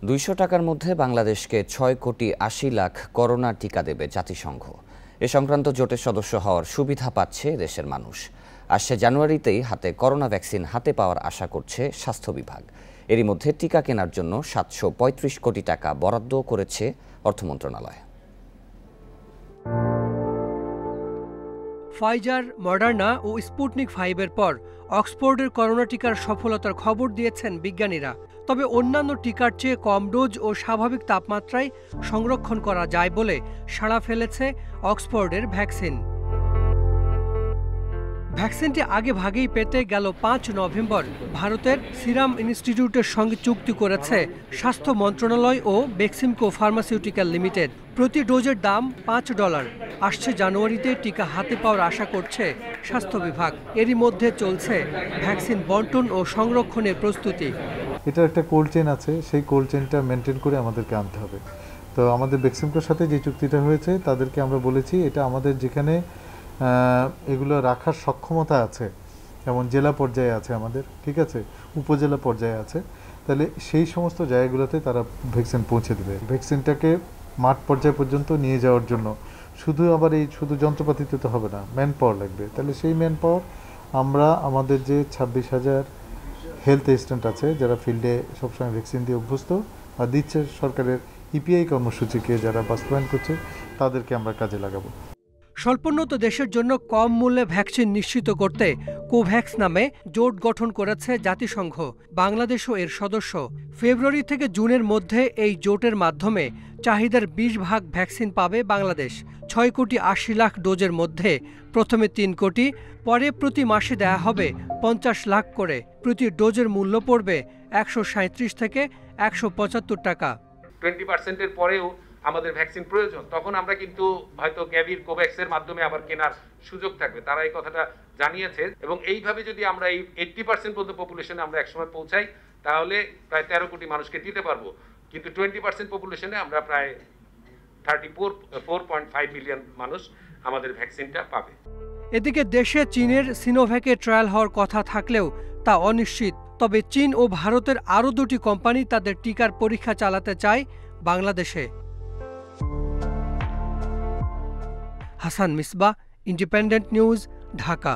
200 টাকার মধ্যে বাংলাদেশকে 6 কোটি 80 লাখ করোনা টিকা দেবে জাতিসংঘ। এ সংক্রান্ত জোটের সদস্য হওয়ার সুবিধা পাচ্ছে দেশের মানুষ। আসছে জানুয়ারিতেই হাতে করোনা ভ্যাকসিন হাতে পাওয়ার আশা করছে স্বাস্থ্য বিভাগ। এরই মধ্যে টিকা কেনার জন্য 735 কোটি টাকা বরাদ্দ করেছে অর্থ মন্ত্রণালয়। ফাইজার, মডার্না ও স্পুটনিক 5-এর পর অক্সফোর্ডের করোনা টিকার সফলতার খবর দিয়েছেন বিজ্ঞানীরা। তবে অন্যান্য টিকার চেয়ে কম ডোজ ও স্বাভাবিক তাপমাত্রায় সংরক্ষণ করা যায় বলে সাড়া ফেলেছে অক্সফোর্ডের ভ্যাকসিন। ভ্যাকসিনটি আগে ভাগেই পেতে গেল 5 নভেম্বর ভারতের সিরাম ইনস্টিটিউটের সঙ্গে চুক্তি করেছে স্বাস্থ্য মন্ত্রণালয় ও বেক্সিমকো ফার্মাসিউটিক্যাল লিমিটেড। প্রতি ডোজের দাম $5। আসছে জানুয়ারিতে টিকা হাতে পাওয়ার আশা করছে স্বাস্থ্য বিভাগ। এরই মধ্যে চলছে ভ্যাকসিন বন্টন ও সংরক্ষণের প্রস্তুতি। এটা একটা কোল্ড চেইন আছে, সেই কোল্ড চেইনটা মেনটেন করে আমাদেরকে আনতে হবে। তো আমাদের বেক্সিমকোর সাথে যে চুক্তিটা হয়েছে তাদেরকে আমরা বলেছি এটা আমাদের যেখানে এগুলো রাখার সক্ষমতা আছে, যেমন জেলা পর্যায়ে আছে আমাদের, ঠিক আছে, উপজেলা পর্যায়ে আছে, তাহলে সেই সমস্ত জায়গাগুলোতে তারা ভ্যাকসিন পৌঁছে দেবে। ভ্যাকসিনটাকে মাঠ পর্যায় পর্যন্ত নিয়ে যাওয়ার জন্য শুধু যন্ত্রপাতিতে তো হবে না, ম্যান পাওয়ার লাগবে। তাহলে সেই ম্যান পাওয়ার আমরা আমাদের যে 26,000 হেলথ অ্যাসিস্ট্যান্ট আছে যারা ফিল্ডে সবসময় ভ্যাকসিন দিয়ে অভ্যস্ত বা দিচ্ছে, সরকারের ইপিআই কর্মসূচিকে যারা বাস্তবায়ন করছে তাদেরকে আমরা কাজে লাগাবো। স্বল্পোন্নত দেশের জন্য কম মূল্যে ভ্যাকসিন নিশ্চিত করতে কোভ্যাক্স নামে জোট গঠন করেছে জাতিসংঘ। বাংলাদেশও এর সদস্য। ফেব্রুয়ারি থেকে জুনের মধ্যে এই জোটের মাধ্যমে চাহিদার 20 ভাগ ভ্যাকসিন পাবে বাংলাদেশ। 6 কোটি 80 লাখ ডোজের মধ্যে প্রথমে 3 কোটি, পরে প্রতি মাসে দেয়া হবে 50 লাখ করে। প্রতি ডোজের মূল্য পড়বে 137 থেকে 175 টাকা। 20%-এর পরেও আমাদের ভ্যাকসিন প্রয়োজন, তখন আমরা কিন্তু হয়তো গ্যাভির কোভ্যাক্সের মাধ্যমে আবার কেনার সুযোগ থাকবে। তারা এই কথাটা জানিয়েছে এবং এইভাবে যদি আমরা এই 80% পর্যন্ত পপুলেশনে আমরা একসময় পৌঁছাই তাহলে প্রায় 13 কোটি মানুষকে দিতে পারবো। কিন্তু 20% পপুলেশনে আমরা প্রায় 4.5 মিলিয়ন মানুষ আমাদের ভ্যাকসিনটা পাবে। এদিকে দেশে চীনের সিনোভ্যাকের ট্রায়াল হওয়ার কথা থাকলেও তা অনিশ্চিত। তবে চীন ও ভারতের আরও 2টি কোম্পানি তাদের টিকার পরীক্ষা চালাতে চায় বাংলাদেশে। Hasan Misbah, independent news, Dhaka.